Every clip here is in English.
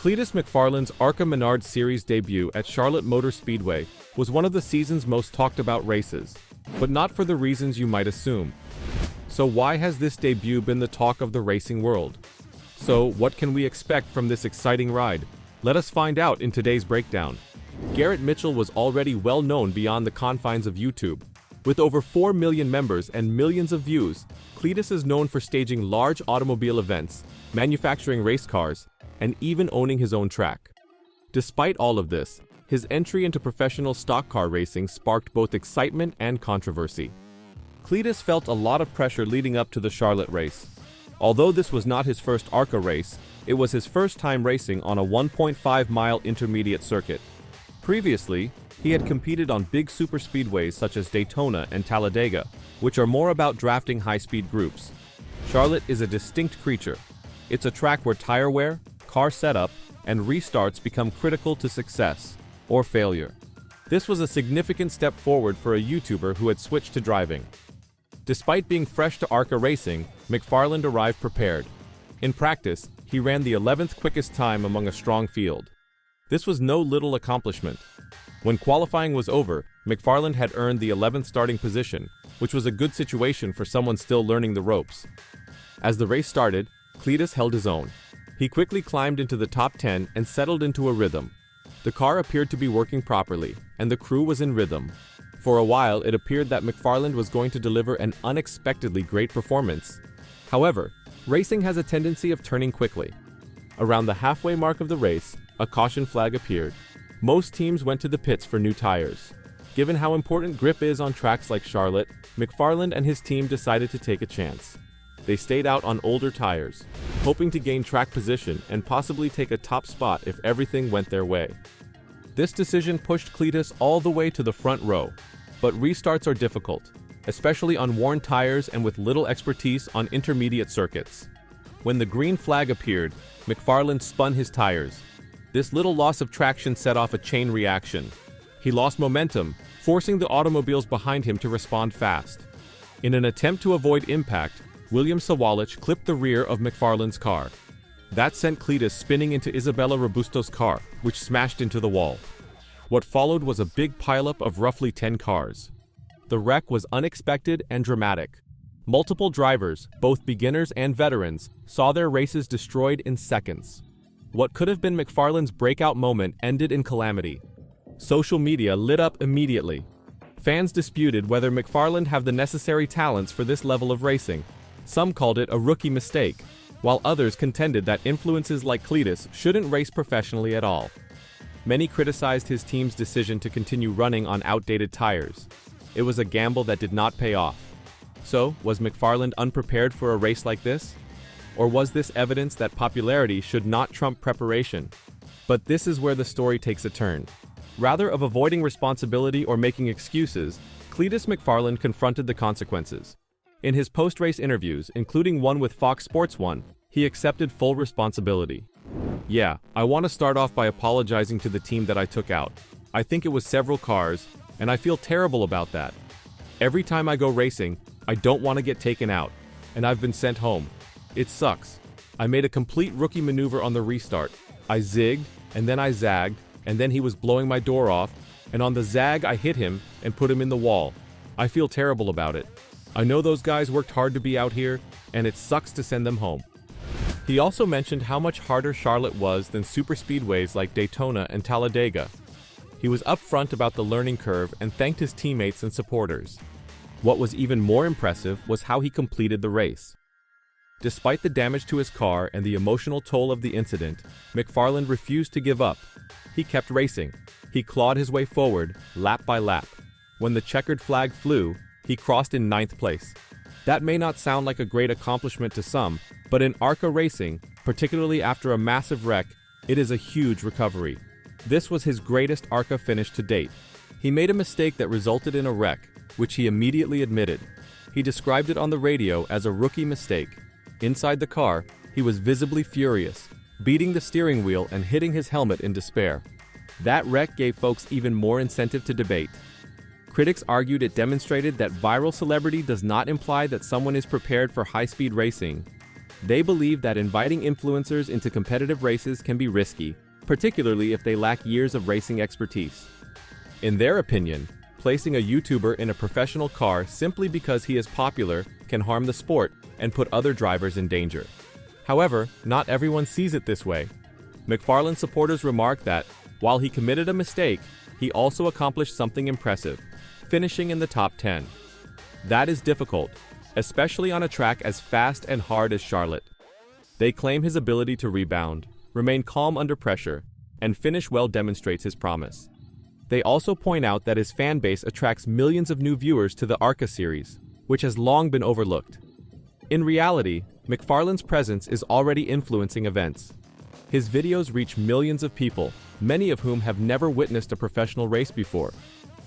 Cleetus McFarland's ARCA Menards Series debut at Charlotte Motor Speedway was one of the season's most talked about races, but not for the reasons you might assume. So why has this debut been the talk of the racing world? So what can we expect from this exciting ride? Let us find out in today's breakdown. Garrett Mitchell was already well known beyond the confines of YouTube. With over 4 million members and millions of views, Cleetus is known for staging large automobile events, manufacturing race cars, and even owning his own track. Despite all of this, his entry into professional stock car racing sparked both excitement and controversy. Cleetus felt a lot of pressure leading up to the Charlotte race. Although this was not his first ARCA race, it was his first time racing on a 1.5-mile intermediate circuit. Previously, he had competed on big superspeedways such as Daytona and Talladega, which are more about drafting high-speed groups. Charlotte is a distinct creature. It's a track where tire wear, car setup, and restarts become critical to success or failure. This was a significant step forward for a YouTuber who had switched to driving. Despite being fresh to ARCA racing, McFarland arrived prepared. In practice, he ran the 11th quickest time among a strong field. This was no little accomplishment. When qualifying was over, McFarland had earned the 11th starting position, which was a good situation for someone still learning the ropes. As the race started, Cleetus held his own. He quickly climbed into the top 10 and settled into a rhythm. The car appeared to be working properly, and the crew was in rhythm. For a while, it appeared that McFarland was going to deliver an unexpectedly great performance. However, racing has a tendency of turning quickly. Around the halfway mark of the race, a caution flag appeared. Most teams went to the pits for new tires. Given how important grip is on tracks like Charlotte, McFarland and his team decided to take a chance. They stayed out on older tires, hoping to gain track position and possibly take a top spot if everything went their way. This decision pushed Cleetus all the way to the front row, but restarts are difficult, especially on worn tires and with little expertise on intermediate circuits. When the green flag appeared, McFarland spun his tires. This little loss of traction set off a chain reaction. He lost momentum, forcing the automobiles behind him to respond fast. In an attempt to avoid impact, William Sawalich clipped the rear of McFarland's car. That sent Cleetus spinning into Isabella Robusto's car, which smashed into the wall. What followed was a big pileup of roughly 10 cars. The wreck was unexpected and dramatic. Multiple drivers, both beginners and veterans, saw their races destroyed in seconds. What could have been McFarland's breakout moment ended in calamity. Social media lit up immediately. Fans disputed whether McFarland had the necessary talents for this level of racing. Some called it a rookie mistake, while others contended that influences like Cleetus shouldn't race professionally at all. Many criticized his team's decision to continue running on outdated tires. It was a gamble that did not pay off. So, was McFarland unprepared for a race like this? Or was this evidence that popularity should not trump preparation? But this is where the story takes a turn. Rather of avoiding responsibility or making excuses, Cleetus McFarland confronted the consequences. In his post-race interviews, including one with Fox Sports 1, he accepted full responsibility. "Yeah, I want to start off by apologizing to the team that I took out. I think it was several cars, and I feel terrible about that. Every time I go racing, I don't want to get taken out, and I've been sent home. It sucks. I made a complete rookie maneuver on the restart. I zigged, and then I zagged, and then he was blowing my door off, and on the zag I hit him and put him in the wall. I feel terrible about it. I know those guys worked hard to be out here, and it sucks to send them home." He also mentioned how much harder Charlotte was than superspeedways like Daytona and Talladega. He was upfront about the learning curve and thanked his teammates and supporters. What was even more impressive was how he completed the race. Despite the damage to his car and the emotional toll of the incident, McFarland refused to give up. He kept racing. He clawed his way forward, lap by lap. When the checkered flag flew, he crossed in 9th place. That may not sound like a great accomplishment to some, but in ARCA racing, particularly after a massive wreck, it is a huge recovery. This was his greatest ARCA finish to date. He made a mistake that resulted in a wreck, which he immediately admitted. He described it on the radio as a rookie mistake. Inside the car, he was visibly furious, beating the steering wheel and hitting his helmet in despair. That wreck gave folks even more incentive to debate. Critics argued it demonstrated that viral celebrity does not imply that someone is prepared for high-speed racing. They believe that inviting influencers into competitive races can be risky, particularly if they lack years of racing expertise. In their opinion, placing a YouTuber in a professional car simply because he is popular can harm the sport and put other drivers in danger. However, not everyone sees it this way. McFarland supporters remark that, while he committed a mistake, he also accomplished something impressive, finishing in the top 10. That is difficult, especially on a track as fast and hard as Charlotte. They claim his ability to rebound, remain calm under pressure, and finish well demonstrates his promise. They also point out that his fan base attracts millions of new viewers to the ARCA series, which has long been overlooked. In reality, McFarland's presence is already influencing events. His videos reach millions of people, many of whom have never witnessed a professional race before.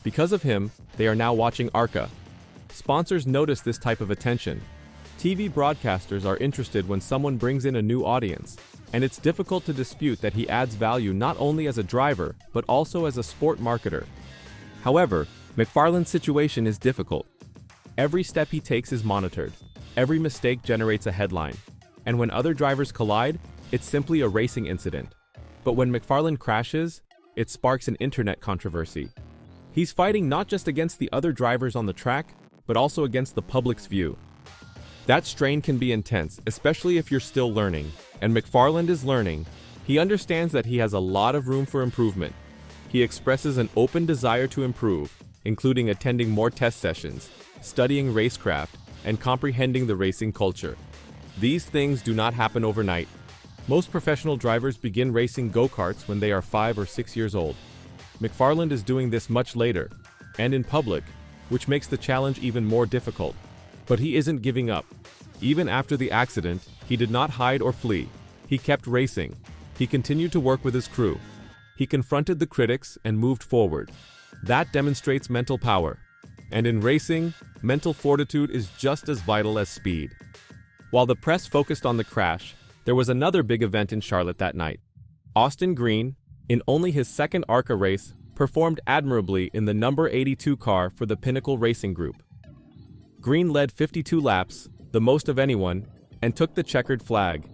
Because of him, they are now watching ARCA. Sponsors notice this type of attention. TV broadcasters are interested when someone brings in a new audience, and it's difficult to dispute that he adds value not only as a driver, but also as a sport marketer. However, McFarland's situation is difficult. Every step he takes is monitored. Every mistake generates a headline. And when other drivers collide, it's simply a racing incident. But when McFarland crashes, it sparks an internet controversy. He's fighting not just against the other drivers on the track, but also against the public's view. That strain can be intense, especially if you're still learning, and McFarland is learning. He understands that he has a lot of room for improvement. He expresses an open desire to improve, including attending more test sessions, studying racecraft, and comprehending the racing culture. These things do not happen overnight. Most professional drivers begin racing go-karts when they are 5 or 6 years old. McFarland is doing this much later, and in public, which makes the challenge even more difficult. But he isn't giving up. Even after the accident, he did not hide or flee. He kept racing. He continued to work with his crew. He confronted the critics and moved forward. That demonstrates mental power. And in racing, mental fortitude is just as vital as speed. While the press focused on the crash, there was another big event in Charlotte that night. Austin Green, in only his second ARCA race, performed admirably in the number 82 car for the Pinnacle Racing Group. Green led 52 laps, the most of anyone, and took the checkered flag.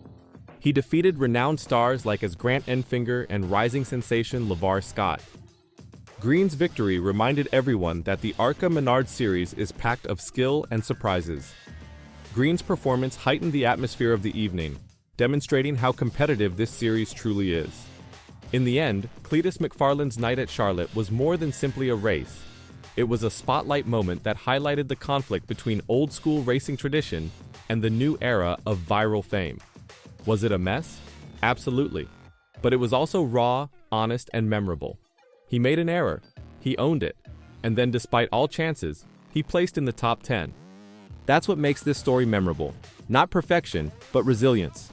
He defeated renowned stars like as Grant Enfinger and rising sensation LeVar Scott. Green's victory reminded everyone that the ARCA Menards series is packed of skill and surprises. Green's performance heightened the atmosphere of the evening, demonstrating how competitive this series truly is. In the end, Cleetus McFarland's night at Charlotte was more than simply a race. It was a spotlight moment that highlighted the conflict between old-school racing tradition and the new era of viral fame. Was it a mess? Absolutely. But it was also raw, honest, and memorable. He made an error. He owned it. And then, despite all chances, he placed in the top 10. That's what makes this story memorable. Not perfection, but resilience.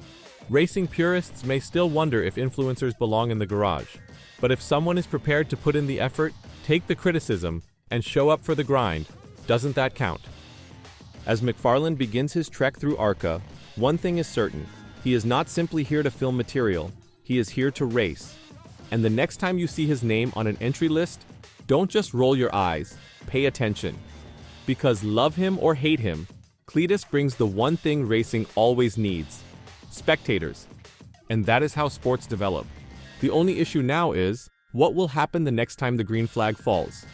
Racing purists may still wonder if influencers belong in the garage. But if someone is prepared to put in the effort, take the criticism, and show up for the grind, doesn't that count? As McFarland begins his trek through ARCA, one thing is certain. He is not simply here to film material. He is here to race. And the next time you see his name on an entry list, don't just roll your eyes, pay attention. Because love him or hate him, Cleetus brings the one thing racing always needs: spectators. And that is how sports develop. The only issue now is, what will happen the next time the green flag falls?